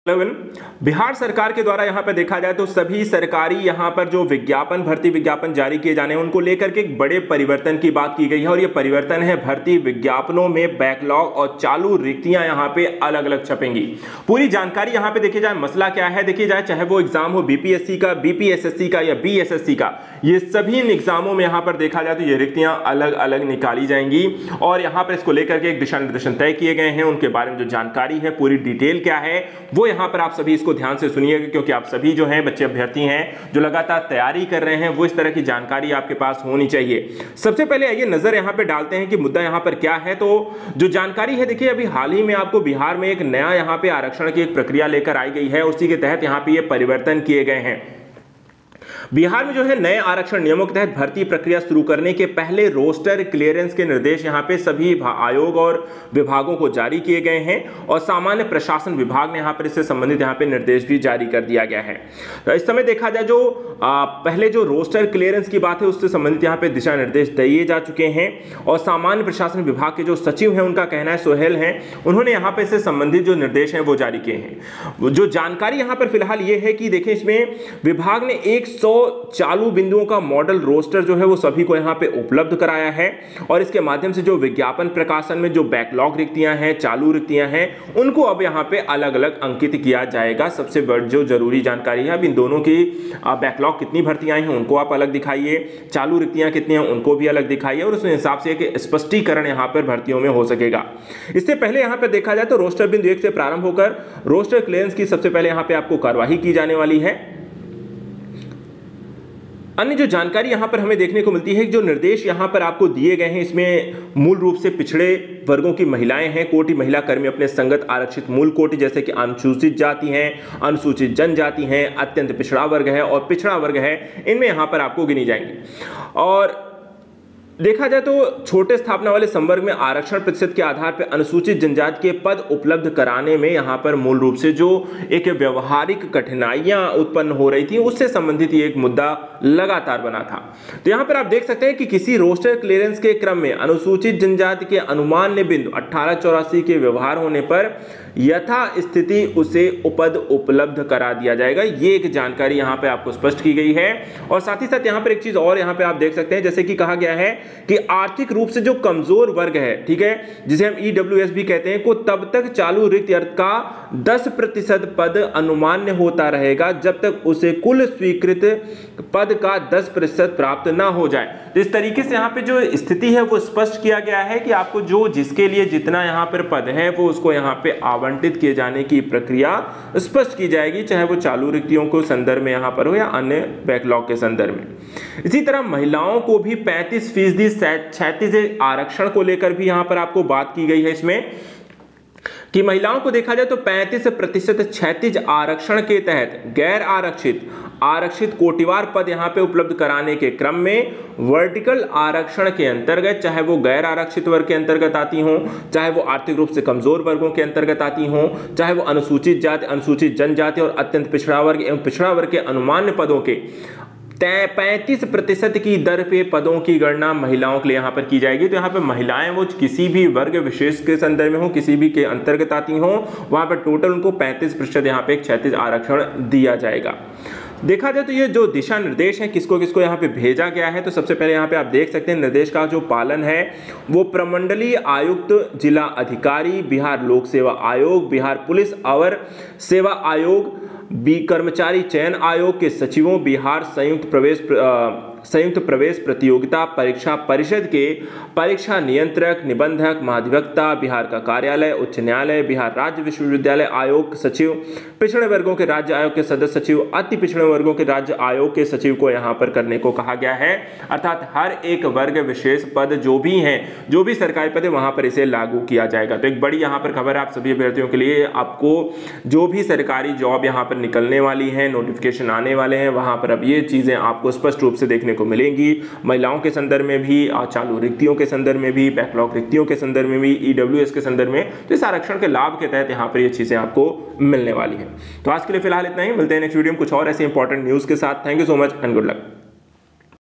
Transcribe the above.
बिहार सरकार के द्वारा यहां पर देखा जाए तो सभी सरकारी यहां पर जो विज्ञापन भर्ती विज्ञापन जारी किए जाने हैं उनको लेकर के एक बड़े परिवर्तन की बात की गई है और यह परिवर्तन है भर्ती विज्ञापनों में बैकलॉग और चालू रिक्तियां यहां पे अलग अलग छपेंगी। पूरी जानकारी यहां पे देखी जाए, मसला क्या है देखिए जाए, चाहे वो एग्जाम हो बीपीएससी का, बीपीएसएससी का या बीएसएससी का, ये सभी एग्जामों में यहां पर देखा जाए तो ये रिक्तियां अलग अलग निकाली जाएंगी और यहां पर इसको लेकर के एक दिशा निर्देशन तय किए गए हैं। उनके बारे में जो जानकारी है, पूरी डिटेल क्या है, वो यहां पर आप सभी इसको ध्यान से सुनिएगा, क्योंकि आप सभी जो हैं बच्चे अभ्यर्थी हैं जो लगातार तैयारी कर रहे हैं, वो इस तरह की जानकारी आपके पास होनी चाहिए। सबसे पहले आइए नजर यहां पे डालते हैं कि मुद्दा यहां पर क्या है। तो जो जानकारी है देखिए, अभी हाल ही में आपको बिहार में एक नया यहां पे आरक्षण की एक प्रक्रिया लेकर आई गई है, उसी के तहत यहां पे ये परिवर्तन किए गए हैं। बिहार में जो है नए आरक्षण नियमों के तहत भर्ती प्रक्रिया शुरू करने के पहले रोस्टर क्लियरेंस के निर्देश यहां पे सभी आयोग और विभागों को जारी किए गए हैं और सामान्य प्रशासन विभाग ने यहां पर इससे संबंधित यहां पे निर्देश भी जारी कर दिया गया है। तो इस समय देखा जाए जो पहले जो रोस्टर क्लियरेंस की बात है उससे संबंधित यहां पे दिशा निर्देश दिए जा चुके हैं और सामान्य प्रशासन विभाग के जो सचिव हैं उनका कहना है, सोहेल हैं, उन्होंने यहां पे इससे संबंधित जो निर्देश हैं वो जारी किए हैं। जो जानकारी यहां पर फिलहाल ये है कि देखिए इसमें विभाग ने 100 चालू बिंदुओं का मॉडल रोस्टर जो है वो सभी को यहां पे उपलब्ध कराया है और इसके माध्यम से जो विज्ञापन प्रकाशन में जो बैकलॉग रिक्तियां हैं, चालू रिक्तियां हैं, उनको अब यहां पे अलग अलग अंकित किया जाएगा। सबसे बड़ी जो जरूरी जानकारी है, अब इन दोनों की बैकलॉग कितनी भर्तियां हैं उनको आप अलग दिखाइए, चालू रिक्तियां कितनी हैं उनको भी अलग दिखाइए और उस हिसाब से एक स्पष्टीकरण यहां पर भर्तियों में हो सकेगा। इससे पहले यहां पर देखा जाए तो रोस्टर बिंदु 1 से प्रारंभ होकर रोस्टर क्लियरेंस की सबसे पहले यहां पे आपको कार्यवाही की जाने वाली है। अन्य जो जानकारी यहां पर हमें देखने को मिलती है, जो निर्देश यहां पर आपको दिए गए हैं, इसमें मूल रूप से पिछड़े वर्गों की महिलाएं हैं, कोटि महिला कर्मी अपने संगत आरक्षित मूल कोटि जैसे कि अनुसूचित जाति हैं, अनुसूचित जनजाति हैं, अत्यंत पिछड़ा वर्ग है और पिछड़ा वर्ग है, इनमें यहां पर आपको गिनी जाएंगी। और देखा जाए तो छोटे स्थापना वाले संवर्ग में आरक्षण प्रतिशत के आधार पर अनुसूचित जनजाति के पद उपलब्ध कराने में यहां पर मूल रूप से जो एक व्यवहारिक कठिनाइयां उत्पन्न हो रही थी उससे संबंधित ये एक मुद्दा लगातार बना था। तो यहां पर आप देख सकते हैं कि किसी रोस्टर क्लियरेंस के क्रम में अनुसूचित जनजाति के अनुमान्य बिंदु 1884 के व्यवहार होने पर यथा स्थिति उसे उपद उपलब्ध करा दिया जाएगा। ये एक जानकारी यहां पे आपको स्पष्ट की गई है। और साथ ही साथ यहां पर एक चीज और यहां पे आप देख सकते हैं, जैसे कि कहा गया है कि आर्थिक रूप से जो कमजोर वर्ग है, ठीक है, जिसे हम ईडब्ल्यूएस भी कहते हैं, को तब तक चालू रिक्त अर्थ का 10% पद अनुमान्य होता रहेगा जब तक उसे कुल स्वीकृत पद का 10% प्राप्त ना हो जाए। तो इस तरीके से यहाँ पे जो स्थिति है वो स्पष्ट किया गया है कि आपको जो जिसके लिए जितना यहाँ पर पद है वो उसको यहाँ पे आवंटित किए जाने की प्रक्रिया स्पष्ट की जाएगी, चाहे वो चालू रिक्तियों को संदर्भ में यहाँ पर हो या अन्य बैकलॉग के संदर्भ में। इसी तरह महिलाओं को भी 35% क्षैतिज आरक्षण को लेकर भी यहाँ पर आपको बात की गई है इसमें कि महिलाओं को देखा जाए तो 35% क्षैतिज आरक्षण के तहत गैर आरक्षित कोटिवार पद यहां पे उपलब्ध कराने के क्रम में वर्टिकल आरक्षण के अंतर्गत, चाहे वो गैर आरक्षित वर्ग के अंतर्गत आती हो, चाहे वो आर्थिक रूप से कमजोर वर्गों के अंतर्गत आती हो, चाहे वो अनुसूचित जाति, अनुसूचित जनजाति और अत्यंत पिछड़ा वर्ग एवं पिछड़ा वर्ग के अनुमान्य पदों के 35% की दर पे पदों की गणना महिलाओं के लिए यहां पर की जाएगी। तो यहां पर महिलाएं वो किसी भी वर्ग विशेष के संदर्भ में हो, किसी भी के अंतर्गत आती हो, वहां पर टोटल उनको 35% यहां पे एक क्षैतिज आरक्षण दिया जाएगा। देखा जाए तो ये जो दिशा निर्देश है किसको किसको यहाँ पे भेजा गया है, तो सबसे पहले यहाँ पे आप देख सकते हैं निर्देश का जो पालन है वो प्रमंडलीय आयुक्त, जिला अधिकारी, बिहार लोक सेवा आयोग, बिहार पुलिस और सेवा आयोग, कर्मचारी चयन आयोग के सचिवों, बिहार संयुक्त प्रवेश प्रतियोगिता परीक्षा परिषद के परीक्षा नियंत्रक, निबंधक, महाधिवक्ता, बिहार का कार्यालय, उच्च न्यायालय, बिहार राज्य विश्वविद्यालय आयोग सचिव, पिछड़े वर्गों के राज्य आयोग के सदस्य सचिव, अति पिछड़े वर्गों के राज्य आयोग के सचिव को यहां पर करने को कहा गया है। अर्थात हर एक वर्ग विशेष पद जो भी हैं, जो भी सरकारी पद है वहां पर इसे लागू किया जाएगा। तो एक बड़ी यहां पर खबर है आप सभी अभ्यर्थियों के लिए, आपको जो भी सरकारी जॉब यहां पर निकलने वाली है, नोटिफिकेशन आने वाले हैं, वहां पर अब ये चीजें आपको स्पष्ट रूप से देखने को मिलेंगी। महिलाओं के संदर्भ में भी, चालू रिक्तियों के संदर्भ में भी, बैकलॉग रिक्तियों के संदर्भ में भी, ईडब्ल्यूएस के संदर्भ में, तो इस आरक्षण के लाभ के तहत यहां पर ये चीजें आपको मिलने वाली है। तो आज के लिए फिलहाल इतना ही, मिलते हैं नेक्स्ट वीडियो में कुछ और ऐसे इंपॉर्टेंट न्यूज के साथ। Thank you so much and good luck.